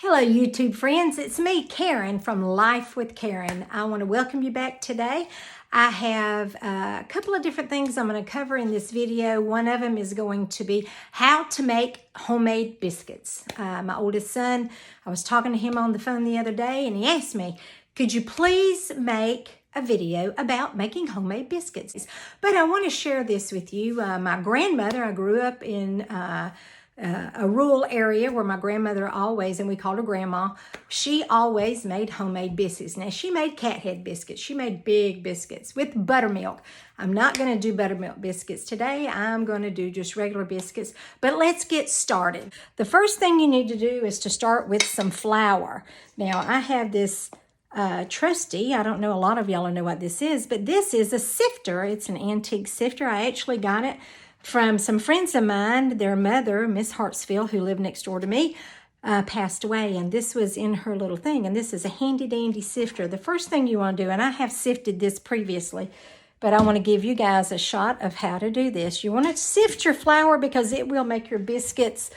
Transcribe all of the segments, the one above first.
Hello YouTube friends, it's me Karen from Life with Karen. I want to welcome you back today. I have a couple of different things I'm going to cover in this video. One of them is going to be how to make homemade biscuits. My oldest son, I was talking to him on the phone the other day and he asked me, could you please make a video about making homemade biscuits? But I want to share this with you. My grandmother, I grew up in a rural area where my grandmother always, and we called her grandma, she always made homemade biscuits. Now, she made cat head biscuits. She made big biscuits with buttermilk. I'm not going to do buttermilk biscuits today. I'm going to do just regular biscuits, but let's get started. The first thing you need to do is to start with some flour. Now, I have this trusty, I don't know, a lot of y'all know what this is, but this is a sifter. It's an antique sifter. I actually got it from some friends of mine. Their mother, Miss Hartsfield, who lived next door to me, passed away, and this was in her little thing, and this is a handy dandy sifter. The first thing you want to do, and I have sifted this previously, but I want to give you guys a shot of how to do this. You want to sift your flour because it will make your biscuits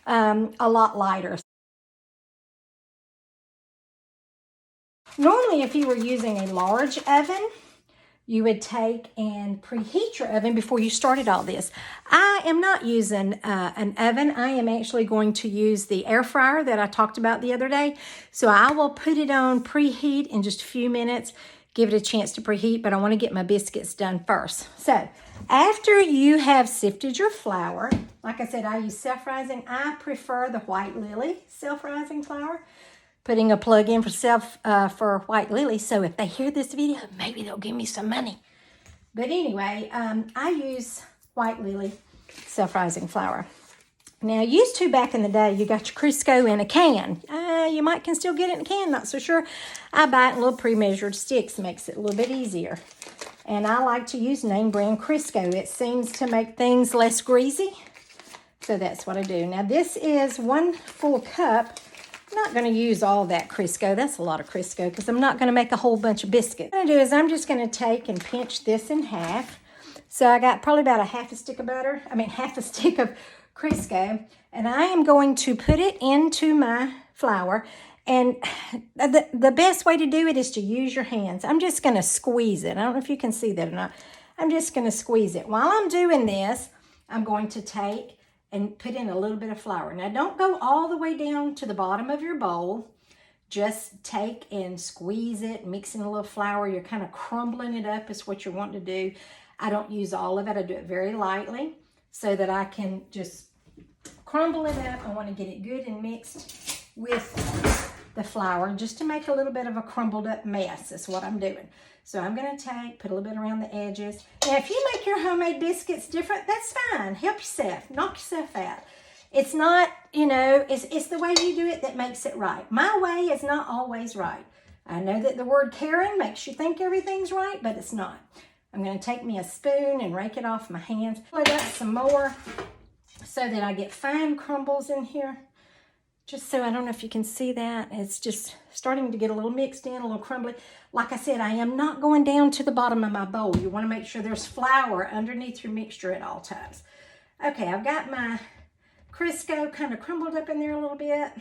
a lot lighter. Normally, if you were using a large oven, you would take and preheat your oven before you started all this. I am not using an oven. I am actually going to use the air fryer that I talked about the other day. So I will put it on preheat in just a few minutes, give it a chance to preheat, but I want to get my biscuits done first. So after you have sifted your flour, like I said, I use self-rising. I prefer the White Lily self-rising flour. Putting a plug in for White Lily, so if they hear this video, maybe they'll give me some money. But anyway, I use White Lily self-rising flour. Now, used to back in the day, you got your Crisco in a can. You can still get it in a can, not so sure. I buy it in little pre-measured sticks, makes it a little bit easier. And I like to use name brand Crisco. It seems to make things less greasy, so that's what I do. Now, this is 1 full cup. I'm not going to use all that Crisco. That's a lot of Crisco because I'm not going to make a whole bunch of biscuits. What I'm going to do is I'm just going to take and pinch this in half. So I got probably about half a stick of Crisco, and I am going to put it into my flour. And the best way to do it is to use your hands. I'm just going to squeeze it. I don't know if you can see that or not. I'm just going to squeeze it. While I'm doing this, I'm going to take and put in a little bit of flour. Now, don't go all the way down to the bottom of your bowl. Just take and squeeze it, mix in a little flour. You're kind of crumbling it up is what you want to do. I don't use all of it. I do it very lightly so that I can just crumble it up. I want to get it good and mixed with the flour just to make a little bit of a crumbled up mess is what I'm doing. So I'm going to put a little bit around the edges. Now, if you make your homemade biscuits different, that's fine. Help yourself. Knock yourself out. It's not, it's the way you do it that makes it right. My way is not always right. I know that the word Karen makes you think everything's right, but it's not. I'm going to take me a spoon and rake it off my hands. Pull it up some more so that I get fine crumbles in here. Just so, I don't know if you can see that. It's just starting to get a little mixed in, a little crumbly. Like I said, I am not going down to the bottom of my bowl. You want to make sure there's flour underneath your mixture at all times. Okay, I've got my Crisco kind of crumbled up in there a little bit.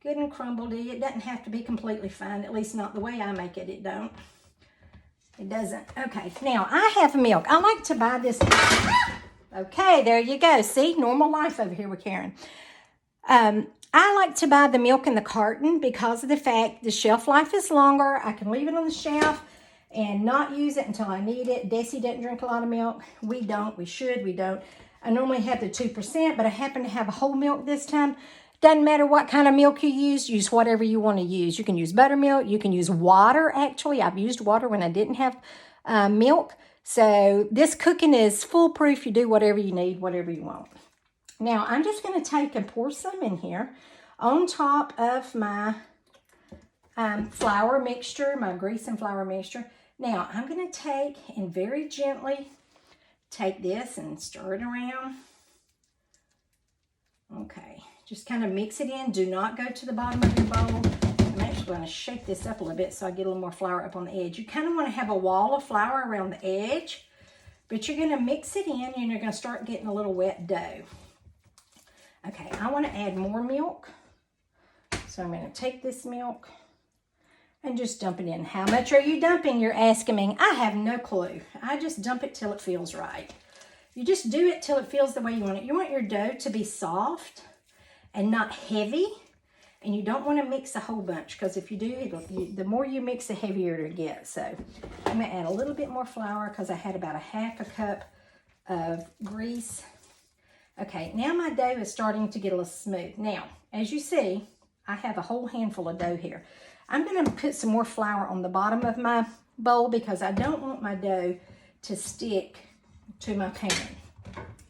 Good and crumbledy. It doesn't have to be completely fine, at least not the way I make it. It don't. It doesn't. Okay, now I have milk. I like to buy this. Okay, there you go. See, normal life over here with Karen. I like to buy the milk in the carton because of the fact the shelf life is longer. I can leave it on the shelf and not use it until I need it. Desi doesn't drink a lot of milk. We don't. We should. We don't. I normally have the 2%, but I happen to have a whole milk this time. Doesn't matter what kind of milk you use whatever you want to use. You can use buttermilk. You can use water, actually. I've used water when I didn't have milk. So this cooking is foolproof. You do whatever you need, whatever you want. Now, I'm just going to take and pour some in here on top of my flour mixture, my grease and flour mixture. Now, I'm going to take and very gently take this and stir it around. Okay, just kind of mix it in. Do not go to the bottom of your bowl. I'm actually going to shake this up a little bit so I get a little more flour up on the edge. You kind of want to have a wall of flour around the edge, but you're going to mix it in and you're going to start getting a little wet dough. Okay, I want to add more milk. So I'm going to take this milk and just dump it in. How much are you dumping? You're asking me. I have no clue. I just dump it till it feels right. You just do it till it feels the way you want it. You want your dough to be soft and not heavy. And you don't want to mix a whole bunch, because if you do, the more you mix, the heavier it'll get. So I'm going to add a little bit more flour because I had about a half a cup of grease. Okay, now my dough is starting to get a little smooth. Now, as you see, I have a whole handful of dough here. I'm going to put some more flour on the bottom of my bowl because I don't want my dough to stick to my pan.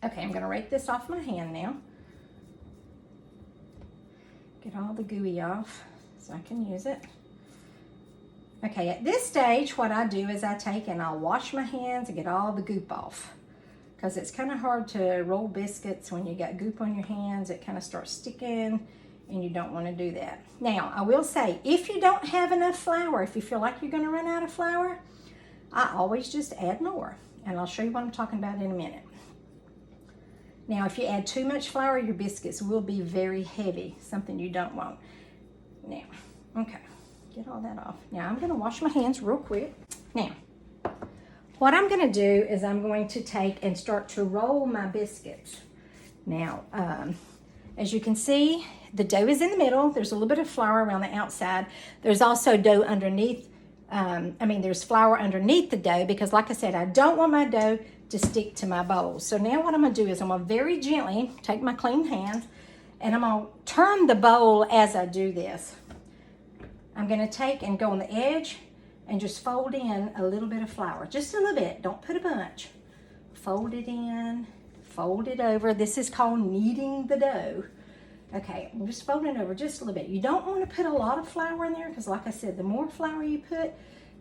Okay, I'm going to rake this off my hand now. Get all the gooey off so I can use it. Okay, at this stage, what I do is I take and I'll wash my hands and get all the goop off, because it's kind of hard to roll biscuits when you got goop on your hands. It kind of starts sticking, and you don't want to do that. Now, I will say, if you don't have enough flour, if you feel like you're going to run out of flour, I always just add more, and I'll show you what I'm talking about in a minute. Now, if you add too much flour, your biscuits will be very heavy, something you don't want. Now, okay, get all that off. Now, I'm going to wash my hands real quick. Now, what I'm going to do is I'm going to take and start to roll my biscuits. Now, as you can see, the dough is in the middle. There's a little bit of flour around the outside. There's also dough underneath. There's flour underneath the dough because, like I said, I don't want my dough to stick to my bowl. So now what I'm going to do is I'm going to very gently take my clean hands and I'm going to turn the bowl as I do this. I'm going to take and go on the edge and just fold in a little bit of flour. Just a little bit. Don't put a bunch. Fold it in. Fold it over. This is called kneading the dough. Okay, I'm just folding it over just a little bit. You don't want to put a lot of flour in there because, like I said, the more flour you put,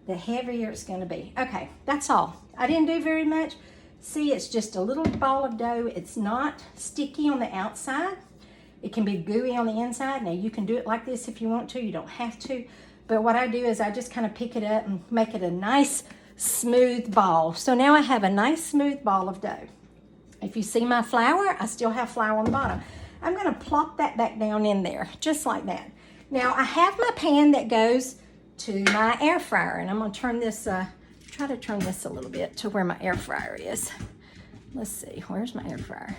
the heavier it's going to be. Okay, that's all. I didn't do very much. See, it's just a little ball of dough. It's not sticky on the outside. It can be gooey on the inside. Now, you can do it like this if you want to. You don't have to. But what I do is I just kind of pick it up and make it a nice, smooth ball. So now I have a nice, smooth ball of dough. If you see my flour, I still have flour on the bottom. I'm going to plop that back down in there, just like that. Now, I have my pan that goes to my air fryer, and I'm going to turn this, try to turn this a little bit to where my air fryer is. Let's see, where's my air fryer?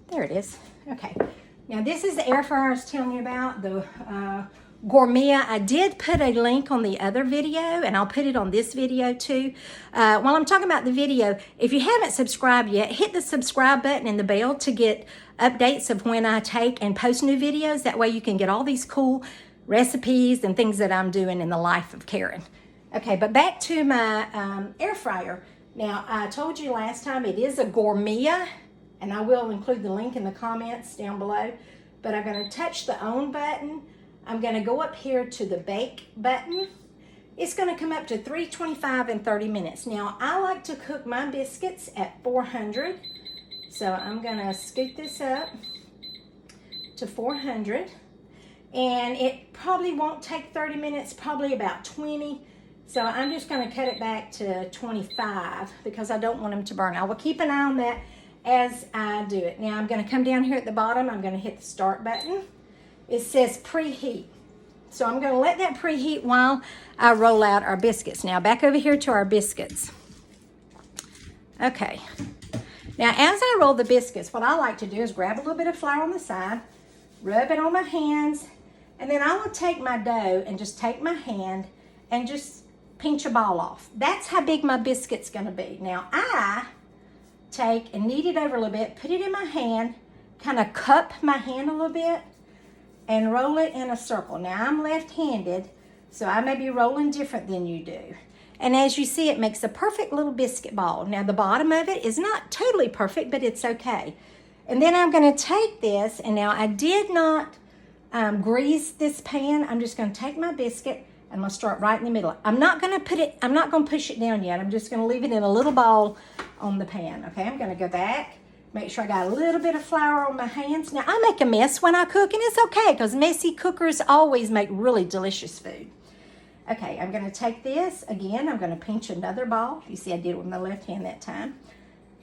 There it is. Okay. Now, this is the air fryer I was telling you about, the Gormia. I did put a link on the other video, and I'll put it on this video too. While I'm talking about the video, if you haven't subscribed yet, hit the subscribe button and the bell to get updates of when I take and post new videos. That way you can get all these cool recipes and things that I'm doing in the life of Karen. Okay, but back to my air fryer. Now, I told you last time it is a Gormia, and I will include the link in the comments down below. But I'm going to touch the on button. I'm going to go up here to the bake button. It's going to come up to 325 in 30 minutes. Now, I like to cook my biscuits at 400. So I'm going to scoot this up to 400. And it probably won't take 30 minutes, probably about 20. So I'm just going to cut it back to 25 because I don't want them to burn. I will keep an eye on that as I do it. Now I'm going to come down here at the bottom. I'm going to hit the start button. It says preheat. So I'm going to let that preheat while I roll out our biscuits. Now back over here to our biscuits. Okay. Now as I roll the biscuits, what I like to do is grab a little bit of flour on the side, rub it on my hands, and then I will take my dough and just take my hand and just pinch a ball off. That's how big my biscuit's going to be. Now I take and knead it over a little bit, put it in my hand, kind of cup my hand a little bit, and roll it in a circle. Now I'm left-handed, so I may be rolling different than you do. And as you see, it makes a perfect little biscuit ball. Now the bottom of it is not totally perfect, but it's okay. And then I'm going to take this, and now I did not grease this pan. I'm just going to take my biscuit, and I'm going to start right in the middle. I'm not going to push it down yet. I'm just going to leave it in a little ball on the pan. Okay, I'm going to go back. Make sure I got a little bit of flour on my hands. Now, I make a mess when I cook, and it's okay because messy cookers always make really delicious food. Okay, I'm going to take this. Again, I'm going to pinch another ball. You see I did it with my left hand that time.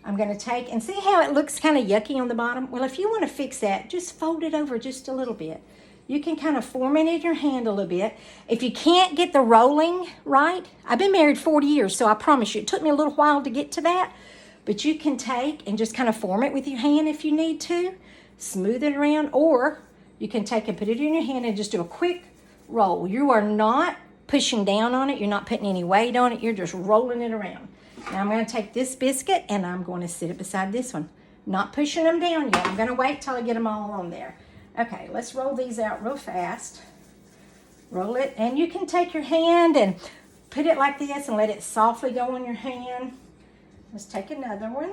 I'm going to take, and see how it looks kind of yucky on the bottom? Well, if you want to fix that, just fold it over just a little bit. You can kind of form it in your hand a little bit. If you can't get the rolling right, I've been married 40 years, so I promise you, it took me a little while to get to that. But you can take and just kind of form it with your hand if you need to. Smooth it around, or you can take and put it in your hand and just do a quick roll. You are not pushing down on it. You're not putting any weight on it. You're just rolling it around. Now I'm going to take this biscuit and I'm going to sit it beside this one. Not pushing them down yet. I'm going to wait till I get them all on there. Okay, let's roll these out real fast. Roll it, and you can take your hand and put it like this and let it softly go on your hand. Let's take another one.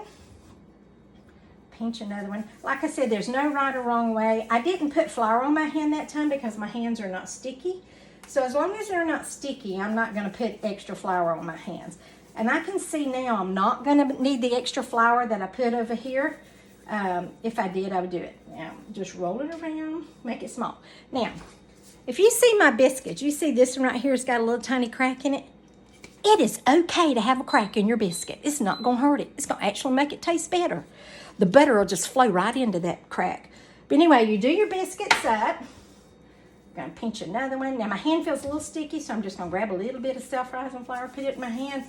Pinch another one. Like I said, there's no right or wrong way. I didn't put flour on my hand that time because my hands are not sticky. So as long as they're not sticky, I'm not going to put extra flour on my hands. And I can see now I'm not going to need the extra flour that I put over here. If I did, I would do it. Now, just roll it around, make it small. Now, if you see my biscuits, you see this one right here has got a little tiny crack in it. It is okay to have a crack in your biscuit. It's not going to hurt it. It's going to actually make it taste better. The butter will just flow right into that crack. But anyway, you do your biscuits up. I'm going to pinch another one. Now, my hand feels a little sticky, so I'm just going to grab a little bit of self-rising flour, put it in my hand,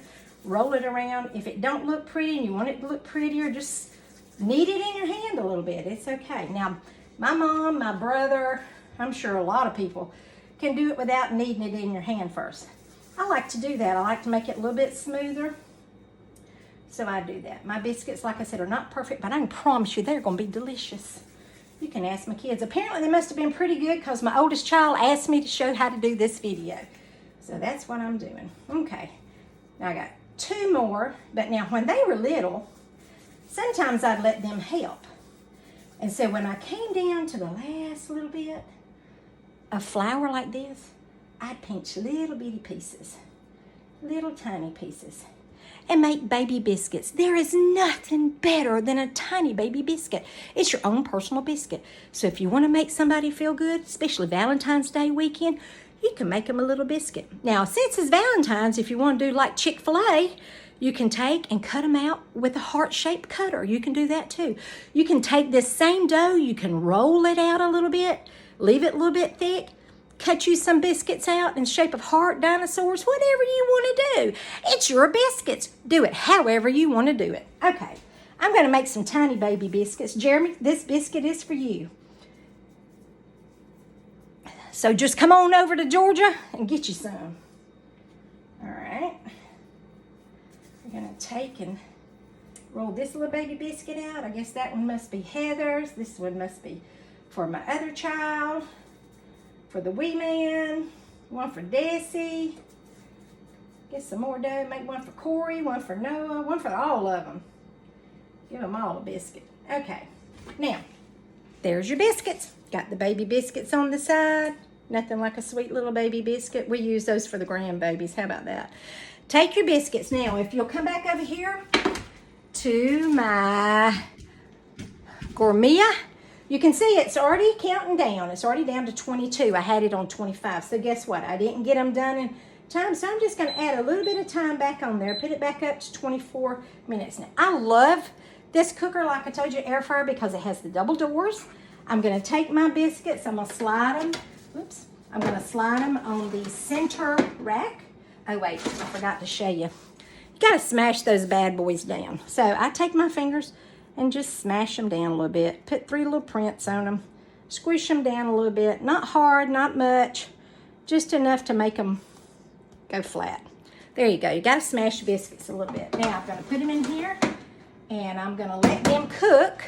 roll it around. If it don't look pretty and you want it to look prettier, just knead it in your hand a little bit. It's okay. Now, my mom, my brother, I'm sure a lot of people can do it without kneading it in your hand first. I like to do that. I like to make it a little bit smoother. So I do that. My biscuits, like I said, are not perfect, but I can promise you they're going to be delicious. You can ask my kids. Apparently, they must have been pretty good because my oldest child asked me to show how to do this video. So that's what I'm doing. Okay. Now I got 2 more, but now when they were little, sometimes I'd let them help. And so when I came down to the last little bit of flour like this, I'd pinch little bitty pieces, little tiny pieces, and make baby biscuits. There is nothing better than a tiny baby biscuit. It's your own personal biscuit. So if you want to make somebody feel good, especially Valentine's Day weekend, you can make them a little biscuit. Now, since it's Valentine's, if you want to do like Chick-fil-A, you can take and cut them out with a heart-shaped cutter. You can do that too. You can take this same dough, you can roll it out a little bit, leave it a little bit thick, cut you some biscuits out in the shape of heart, dinosaurs, whatever you want to do. It's your biscuits. Do it however you want to do it. Okay, I'm going to make some tiny baby biscuits. Jeremy, this biscuit is for you. So just come on over to Georgia and get you some. All right. I'm going to take and roll this little baby biscuit out. I guess that one must be Heather's. This one must be for my other child. For the wee man. One for Desi. Get some more dough. Make one for Corey, one for Noah, one for all of them. Give them all a biscuit. Okay. Now, there's your biscuits. Got the baby biscuits on the side. Nothing like a sweet little baby biscuit. We use those for the grandbabies. How about that? Take your biscuits. Now, if you'll come back over here to my Gormia, you can see it's already counting down. It's already down to 22. I had it on 25. So guess what? I didn't get them done in time. So I'm just going to add a little bit of time back on there. Put it back up to 24 minutes. Now, I love this cooker, like I told you, air fryer, because it has the double doors. I'm going to take my biscuits. I'm going to slide them. Oops. I'm going to slide them on the center rack. Oh, wait, I forgot to show you. You got to smash those bad boys down. So I take my fingers and just smash them down a little bit. Put 3 little prints on them. Squish them down a little bit. Not hard, not much. Just enough to make them go flat. There you go. You got to smash the biscuits a little bit. Now I'm going to put them in here. And I'm going to let them cook.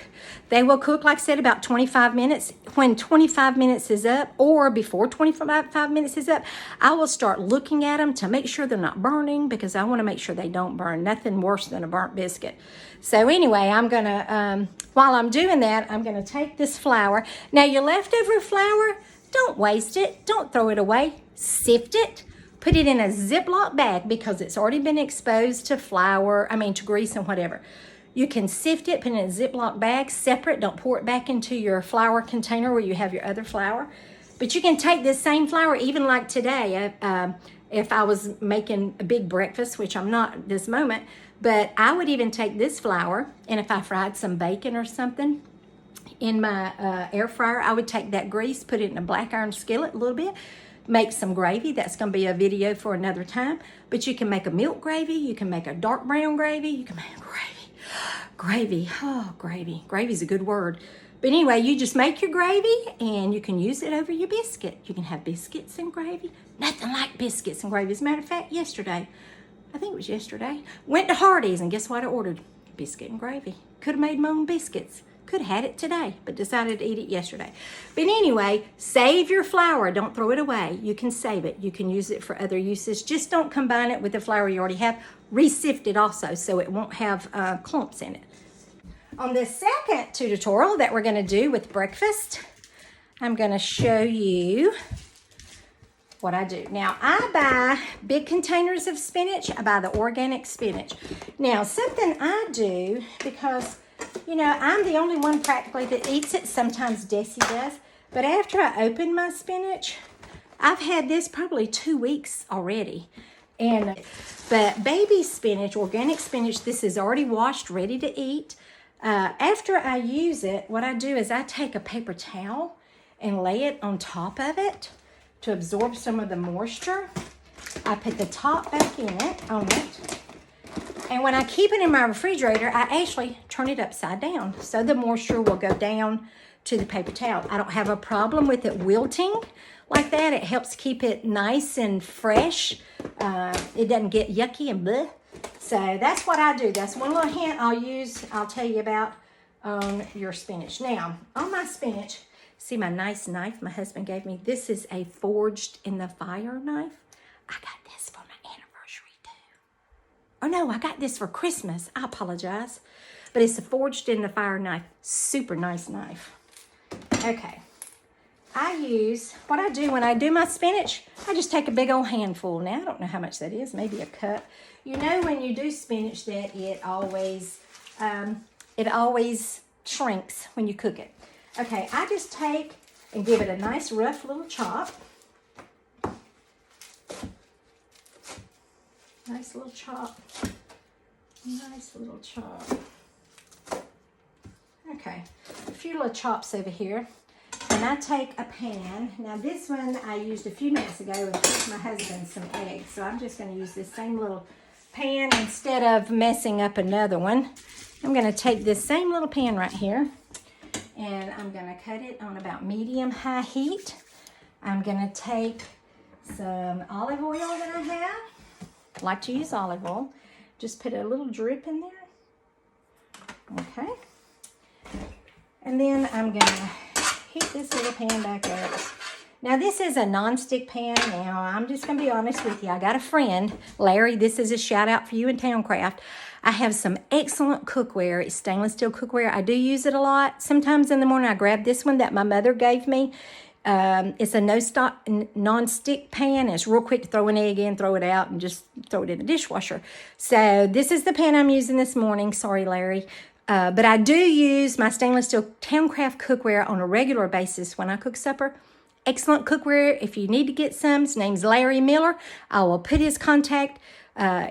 They will cook, like I said, about 25 minutes. When 25 minutes is up, or before 25 minutes is up, I will start looking at them to make sure they're not burning, because I want to make sure they don't burn. Nothing worse than a burnt biscuit. So anyway, I'm going to, while I'm doing that, I'm going to take this flour. Now, your leftover flour, don't waste it. Don't throw it away. Sift it. Put it in a Ziploc bag, because it's already been exposed to to grease and whatever. You can sift it, put it in a Ziploc bag, separate. Don't pour it back into your flour container where you have your other flour. But you can take this same flour, even like today, if I was making a big breakfast, which I'm not at this moment, But I would even take this flour, and if I fried some bacon or something in my air fryer, I would take that grease, put it in a black iron skillet a little bit, make some gravy. That's going to be a video for another time. But you can make a milk gravy. You can make a dark brown gravy. You can make gravy. Oh, gravy. Gravy's a good word. But anyway, you just make your gravy and you can use it over your biscuit. You can have biscuits and gravy. Nothing like biscuits and gravy. As a matter of fact, yesterday, I think it was yesterday, went to Hardee's and guess what I ordered? Biscuit and gravy. Could have made my own biscuits. Could have had it today, but decided to eat it yesterday. But anyway, save your flour. Don't throw it away. You can save it. You can use it for other uses. Just don't combine it with the flour you already have. Re-sift it also so it won't have clumps in it. On this second tutorial that we're going to do with breakfast, I'm going to show you what I do. Now, I buy big containers of spinach. I buy the organic spinach. Now, something I do, because, you know, I'm the only one practically that eats it. Sometimes Desi does. But after I open my spinach, I've had this probably 2 weeks already. But baby spinach, organic spinach, this is already washed, ready to eat. After I use it, what I do is I take a paper towel and lay it on top of it to absorb some of the moisture. I put the top back on it. And when I keep it in my refrigerator, I actually turn it upside down so the moisture will go down to the paper towel. I don't have a problem with it wilting like that. It helps keep it nice and fresh. It doesn't get yucky and bleh. So that's what I do. That's one little hint I'll tell you about on your spinach. Now, on my spinach, see my nice knife my husband gave me? This is a forged in the fire knife. I got this for my anniversary too. Oh no, I got this for Christmas. I apologize. But it's a forged in the fire knife. Super nice knife. Okay. What I do when I do my spinach, I just take a big old handful. Now, I don't know how much that is, maybe a cup. You know when you do spinach that it always shrinks when you cook it. Okay, I just take and give it a nice rough little chop. Nice little chop. Nice little chop. Okay, a few little chops over here. And I take a pan. Now this one I used a few minutes ago and cooked my husband some eggs. So I'm just going to use this same little pan instead of messing up another one. I'm going to take this same little pan right here and I'm going to cut it on about medium-high heat. I'm going to take some olive oil that I have. I like to use olive oil. Just put a little drip in there. Okay. And then I'm going to heat this little pan back up. Now this is a non-stick pan. Now I'm just going to be honest with you. I got a friend, Larry. This is a shout out for you in TownCraft. I have some excellent cookware. It's stainless steel cookware. I do use it a lot. Sometimes in the morning I grab this one that my mother gave me. It's a non-stick pan. It's real quick to throw an egg in, throw it out, and just throw it in the dishwasher. So this is the pan I'm using this morning. Sorry, Larry. But I do use my stainless steel TownCraft cookware on a regular basis when I cook supper. Excellent cookware. If you need to get some, his name's Larry Miller. I will put his contact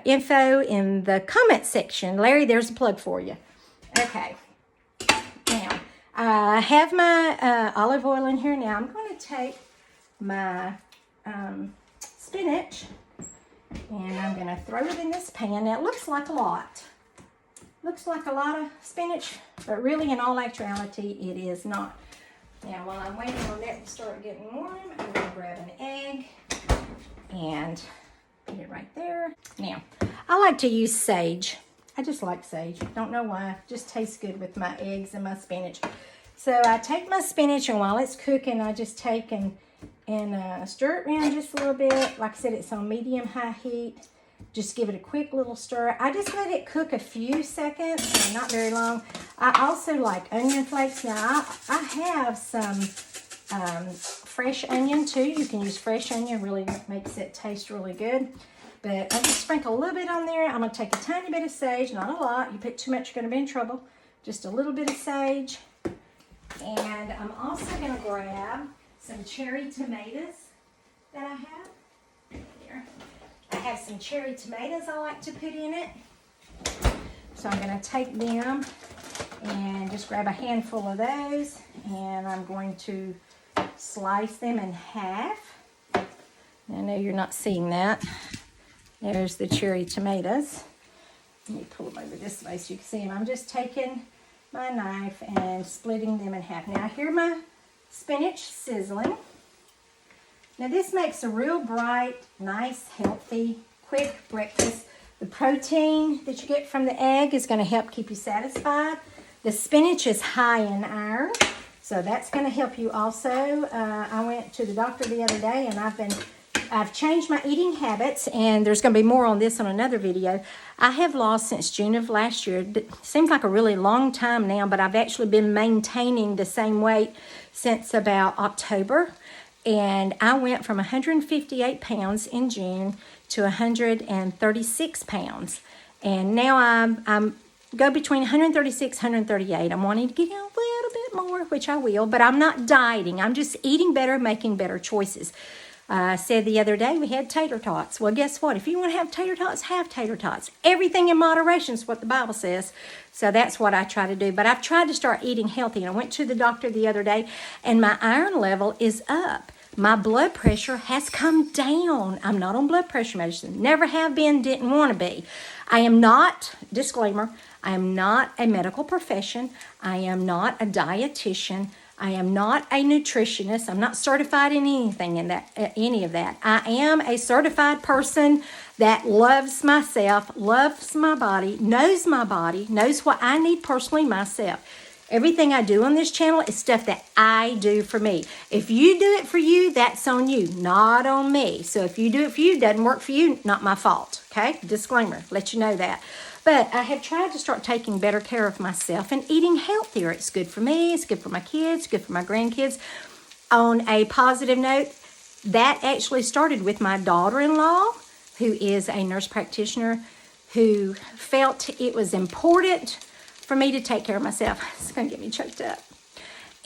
info in the comment section. Larry, there's a plug for you. Okay. Now, I have my olive oil in here. Now, I'm going to take my spinach and I'm going to throw it in this pan. Now, it looks like a lot. Looks like a lot of spinach, but really in all actuality, it is not. Now, while I'm waiting on that to start getting warm, I'm going to grab an egg and put it right there. Now, I like to use sage. I just like sage. Don't know why. It just tastes good with my eggs and my spinach. So I take my spinach, and while it's cooking, I just take and stir it around just a little bit. Like I said, it's on medium-high heat. Just give it a quick little stir. I just let it cook a few seconds, not very long. I also like onion flakes. Now, I have some fresh onion too. You can use fresh onion. Really makes it taste really good. But I just sprinkle a little bit on there. I'm going to take a tiny bit of sage, not a lot. You put too much, you're going to be in trouble. Just a little bit of sage. And I'm also going to grab some cherry tomatoes that I have. Here. I have some cherry tomatoes I like to put in it. So I'm going to take them and just grab a handful of those, and I'm going to slice them in half. I know you're not seeing that. There's the cherry tomatoes. Let me pull them over this way so you can see them. I'm just taking my knife and splitting them in half. Now I hear my spinach sizzling. Now this makes a real bright, nice, healthy, quick breakfast. The protein that you get from the egg is going to help keep you satisfied. The spinach is high in iron, so that's going to help you also. I went to the doctor the other day, and I've changed my eating habits, and there's going to be more on this on another video. I have lost since June of last year. It seems like a really long time now, but I've actually been maintaining the same weight since about October. And I went from 158 pounds in June to 136 pounds. And now I'm go between 136, 138. I'm wanting to get in a little bit more, which I will, but I'm not dieting. I'm just eating better, making better choices. I said the other day we had tater tots. Well, guess what? If you want to have tater tots, have tater tots. Everything in moderation is what the Bible says. So that's what I try to do. But I've tried to start eating healthy. I went to the doctor the other day, and my iron level is up. My blood pressure has come down. I'm not on blood pressure medicine. Never have been, didn't want to be. I am not, disclaimer, I am not a medical profession. I am not a dietitian. I am not a nutritionist. I'm not certified in anything in that, any of that. I am a certified person that loves myself, loves my body, knows what I need personally myself. Everything I do on this channel is stuff that I do for me. If you do it for you, that's on you, not on me. So if you do it for you, doesn't work for you, not my fault, okay? Disclaimer, let you know that. But I have tried to start taking better care of myself and eating healthier. It's good for me, it's good for my kids, good for my grandkids. On a positive note, that actually started with my daughter-in-law, who is a nurse practitioner, who felt it was important for me to take care of myself. It's going to get me choked up.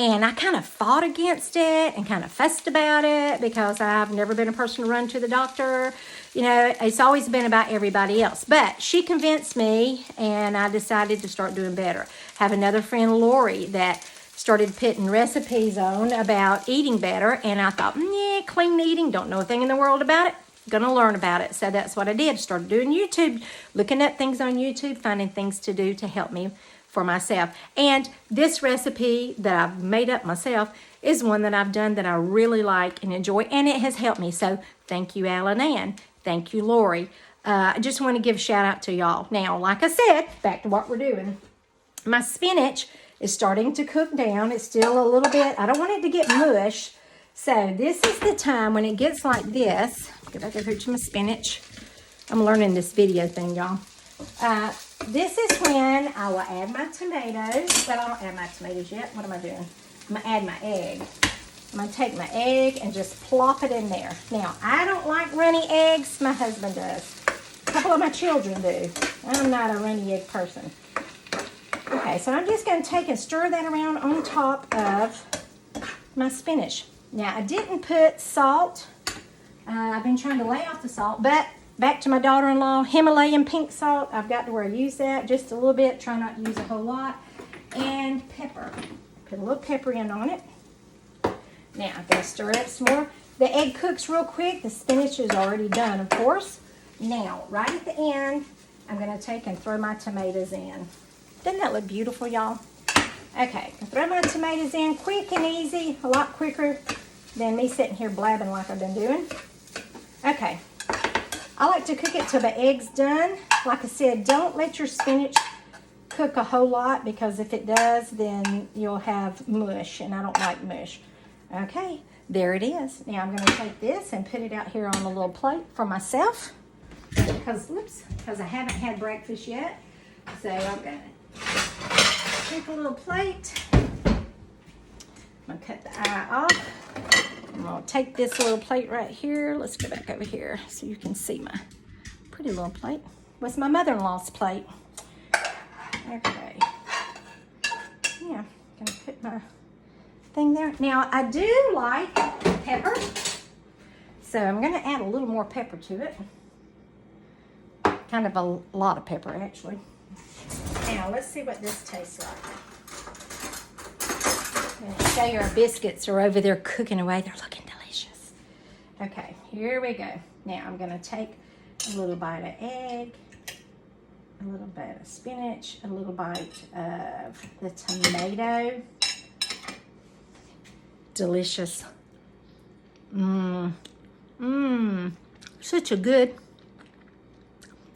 And I kind of fought against it and kind of fussed about it because I've never been a person to run to the doctor. You know, it's always been about everybody else. But she convinced me, and I decided to start doing better. Have another friend, Lori, that started putting recipes on about eating better. And I thought, yeah, clean eating, don't know a thing in the world about it. Gonna learn about it. So that's what I did. Started doing YouTube, looking at things on YouTube, finding things to do to help me for myself. And this recipe that I've made up myself is one that I've done that I really like and enjoy, and it has helped me. So thank you, Alan Ann. Thank you, Lori. I just want to give a shout out to y'all. Now, like I said, back to what we're doing. My spinach is starting to cook down. It's still a little bit, I don't want it to get mush. So this is the time when it gets like this. Go back over to my spinach. I'm learning this video thing, y'all. This is when I will add my tomatoes. Well, I don't add my tomatoes yet. What am I doing? I'm going to add my egg. I'm going to take my egg and just plop it in there. Now, I don't like runny eggs. My husband does. A couple of my children do. I'm not a runny egg person. Okay, so I'm just going to take and stir that around on top of my spinach. Now, I didn't put salt. I've been trying to lay off the salt, but back to my daughter-in-law, Himalayan pink salt. I've got to where I use that just a little bit. Try not to use a whole lot. And pepper. Put a little pepper in on it. Now, I'm going to stir it up some more. The egg cooks real quick. The spinach is already done, of course. Now, right at the end, I'm going to take and throw my tomatoes in. Doesn't that look beautiful, y'all? Okay, throw my tomatoes in quick and easy. A lot quicker than me sitting here blabbing like I've been doing. Okay. I like to cook it till the egg's done. Like I said, don't let your spinach cook a whole lot, because if it does, then you'll have mush, and I don't like mush. Okay, there it is. Now I'm going to take this and put it out here on a little plate for myself, because I haven't had breakfast yet. So I'm going to take a little plate. I'm going to cut the eye off. I'm going to take this little plate right here. Let's go back over here so you can see my pretty little plate. What's my mother-in-law's plate? Okay. Yeah, I'm going to put my thing there. Now, I do like pepper, so I'm going to add a little more pepper to it. Kind of a lot of pepper, actually. Now, let's see what this tastes like. I'm going to show you our biscuits are over there cooking away. They're looking delicious. Okay, here we go. Now, I'm going to take a little bite of egg, a little bit of spinach, a little bite of the tomato. Delicious. Such a good,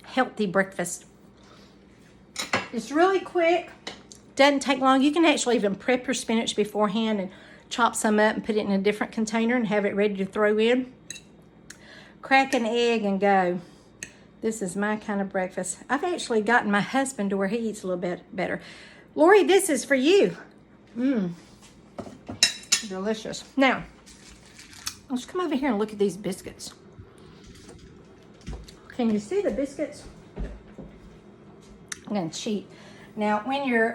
healthy breakfast. It's really quick. Doesn't take long. You can actually even prep your spinach beforehand and chop some up and put it in a different container and have it ready to throw in. Crack an egg and go. This is my kind of breakfast. I've actually gotten my husband to where he eats a little bit better. Lori, this is for you. Delicious. Now, let's come over here and look at these biscuits. Can you see the biscuits? I'm going to cheat. Now, when you're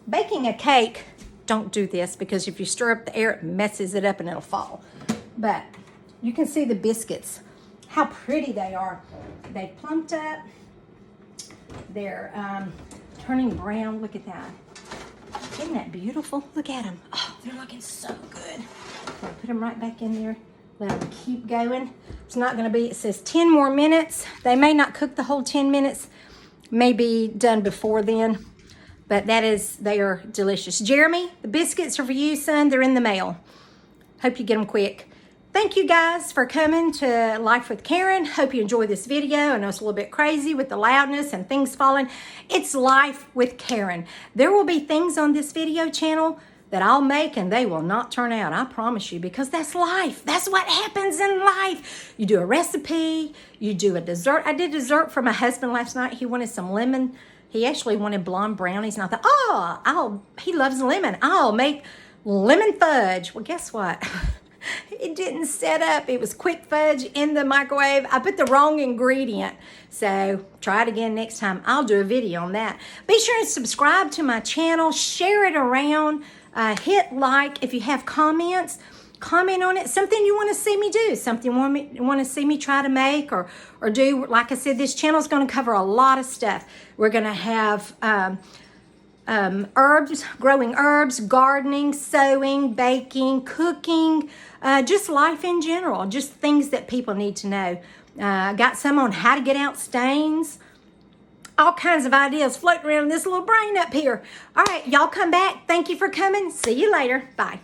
baking a cake, don't do this because if you stir up the air, it messes it up and it'll fall. But you can see the biscuits, how pretty they are. They plumped up. They're turning brown. Look at that. Isn't that beautiful? Look at them. Oh, they're looking so good. I'll put them right back in there. Let them keep going. It's not going to be, it says 10 more minutes. They may not cook the whole 10 minutes. May be done before then. But they are delicious. Jeremy, the biscuits are for you, son. They're in the mail. Hope you get them quick. Thank you guys for coming to Life with Karen. Hope you enjoyed this video. I know it's a little bit crazy with the loudness and things falling. It's Life with Karen. There will be things on this video channel that I'll make and they will not turn out. I promise you, because that's life. That's what happens in life. You do a recipe, you do a dessert. I did dessert for my husband last night. He wanted some lemon. He actually wanted blonde brownies and I thought, he loves lemon. I'll make lemon fudge. Well, guess what? It didn't set up. It was quick fudge in the microwave. I put the wrong ingredient. So try it again next time. I'll do a video on that. Be sure to subscribe to my channel. Share it around. Hit like. If you have comments, comment on it. Something you want to see me do. Something you want to see me try to make or do. Like I said, this channel is going to cover a lot of stuff. We're going to have herbs, growing herbs, gardening, sewing, baking, cooking, just life in general, just things that people need to know. Got some on how to get out stains, all kinds of ideas floating around in this little brain up here. All right, y'all come back. Thank you for coming. See you later. Bye.